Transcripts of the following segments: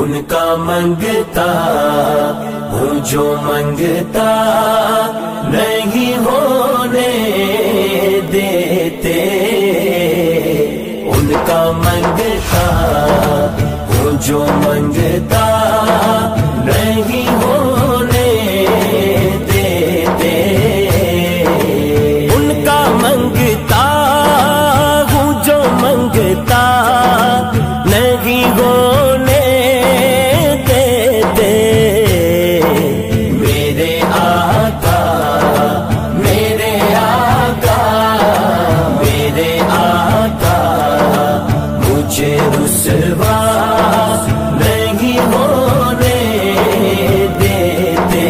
ان کا منگتا ہوں جو منگتا نہیں ہونے دیتے، ان کا منگتا ہوں جو منگتا نہیں ہونے دیتے، ان کا منگتا ہوں جو منگتا نہیں ہونے دیتے، میرے آقا میرے آقا میرے آقا مجھے رسوا نہیں ہونے دیتے،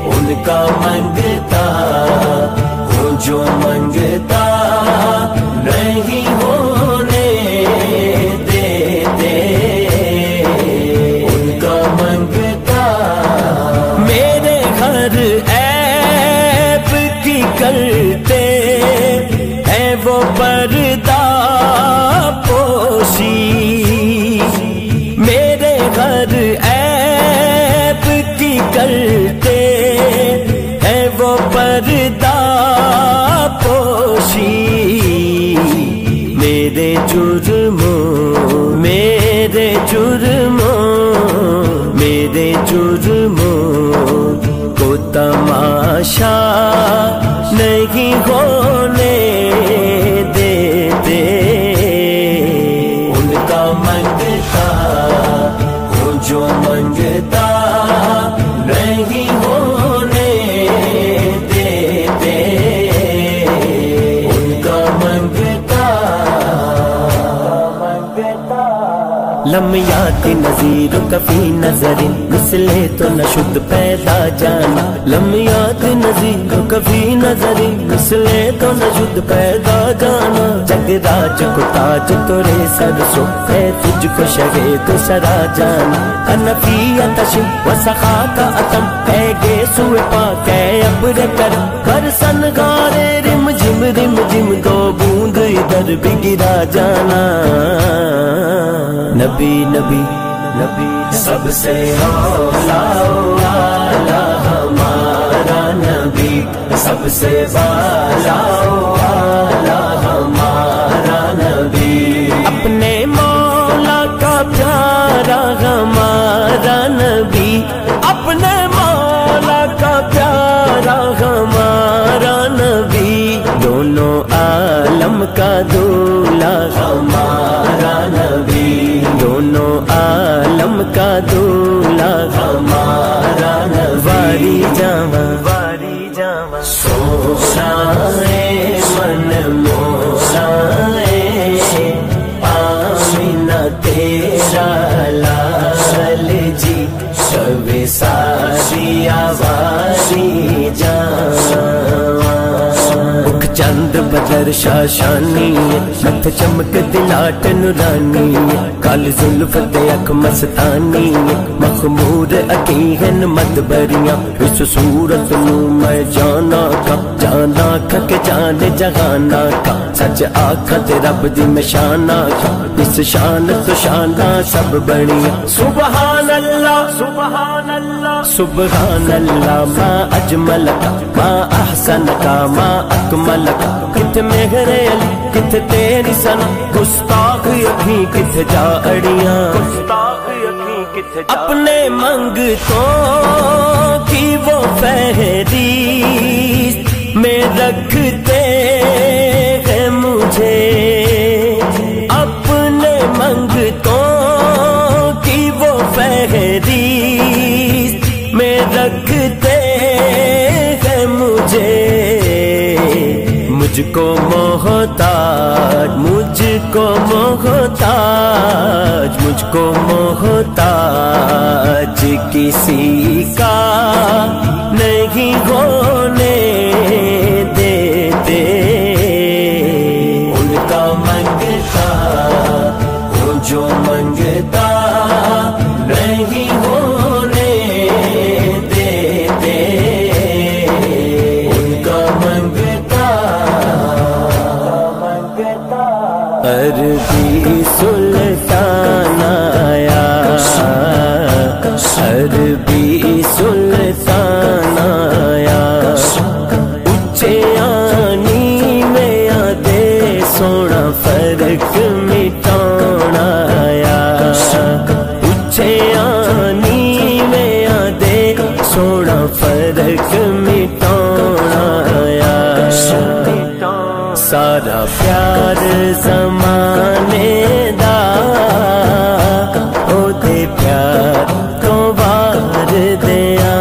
ان کا منگتا ہوں جو منگتا نہیں ہونے دیتے، ان کا منگتا میرے ہر عیب کی کرتے ہیں وہ پردہ پوشی، میرے ہر عیب کی کرتے ہیں وہ پردہ پوشی، میرے جرموں میرے جرموں میرے جرموں کو تماشا نہیں ہونے دیتے، ان کا منگتا ہوں جو منگتا نہیں ہونے دیتے، ان کا منگتا لمیات نظیر کفی نظر مثلے تو نشد پیدا جانا، لمیات نظیر کفی نظر مثلے تو نشد پیدا جانا، جگ راج کو تاج تورے سر سو ہے تجھ کو شگے تو سرا جانا، انفی اتشم و سخا کا اتم ہے گے سوئے پاک ہے ابر کرم، برسن گارے رم جم دو بوند ادھر بھی گرا جانا، نبی نبی نبی سب سے اولا والا ہمارا نبی، سب سے بالا والا ہمارا نبی، اپنے مولا کا پیارا ہمارا نبی، اپنے مولا کا پیارا ہمارا نبی، دونوں عالم کا دولا ہمارا نبی، دونوں عالم کا دولا ہمارا نبی، واری جاواں سوشائے من موشائے آمینہ تیرا لال جی، شب ساری آواری جاواں، چند بدر شاشانی مت چمک دلاٹ نورانی، کال زلف تے اکھ مستانی، مخمور اکیہن مدبریاں، اس صورت نو میں جانا کا کہ جان جہانا کا، سچ آکھا تے رب دی مشانہ کا، اس شان تو شانہ سب بڑیاں، سبحان اللہ سبحان اللہ سبحان اللہ، ما اجمل کا ما احسن کا ما اکمل کا، کت مہر علی کت تیری سنا، گستاخ یقین کت جا اڑیاں، اپنے منگتوں کی وہ فہرست میں رکھتے ہیں مجھے، اپنے منگتوں کی وہ فہرست میں رکھتے ہیں مجھے، مجھ کو محتاج مجھ کو محتاج مجھ کو محتاج کسی کا نہیں ہونے دیتے، ان کا منگتا ہوں جو منگتا نہیں ہونے دیتے، ان کا منگتا عربی سلطان آیا ہر زمانے دا او دے پیار تو وار دیاں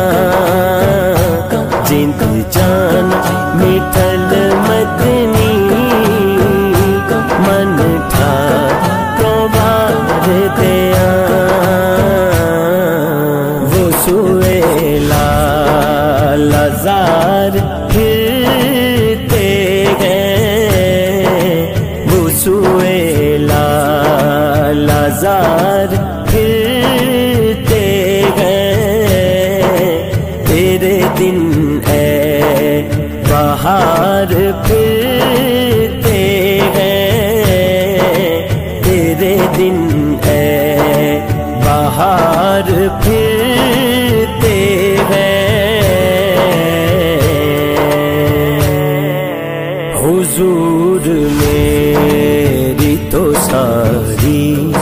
جند جان مٹھل مدنی من تھا تو وار دیاں وہ سوئے لازار پھرتے ہیں وہ سوئے لازار پھرتے ہیں تیرے دن اے بہار پھرتے ہیں تیرے دن اے بہار پھرتے ہیں حضور میری تو ساری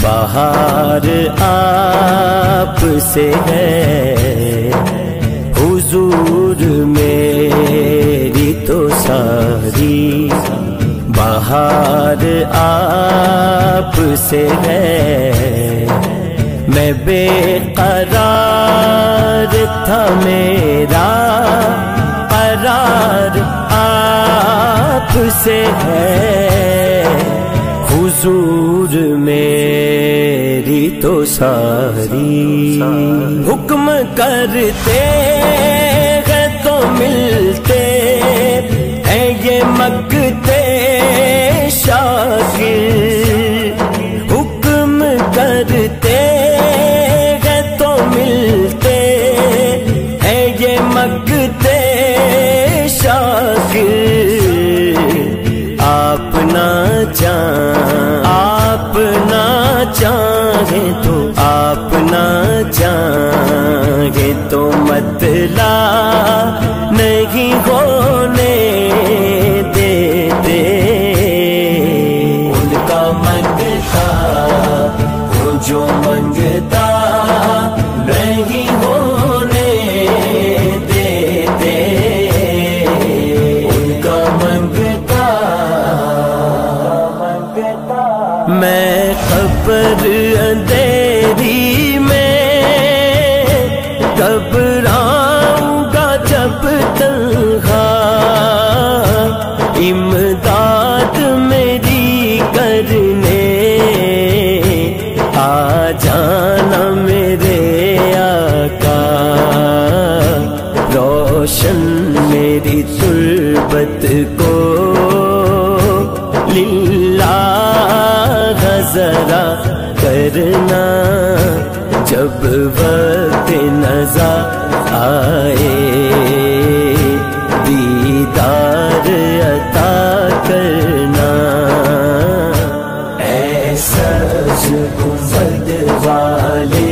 بہار آپ سے ہے حضور میری تو ساری بہار آپ سے ہے میں بے قرار تھا میرا قرار آپ سے ہے حضور میری تو ساری حکم کرتے ہیں تو ملتے ہیں یہ مگتے شاگرد حکم کرتے ہیں تو ملتے ہیں یہ مگتے شاگرد آپ نہ چاہیں تو آپ نہ چاہیں تو مطلع نہیں ہونے دیتے ان کا منگتا وہ جو منگتا نہیں ہونے دیتے ان کا منگتا میں قبر اندھیری میں گھبراؤں گا جب تنہا امداد میری کرنے آ جانا میرے آقا روشن میری تربت کو للہ ذرا کرنا جب وقت نظر آئے دیدار عطا کرنا اے سج گنبد والے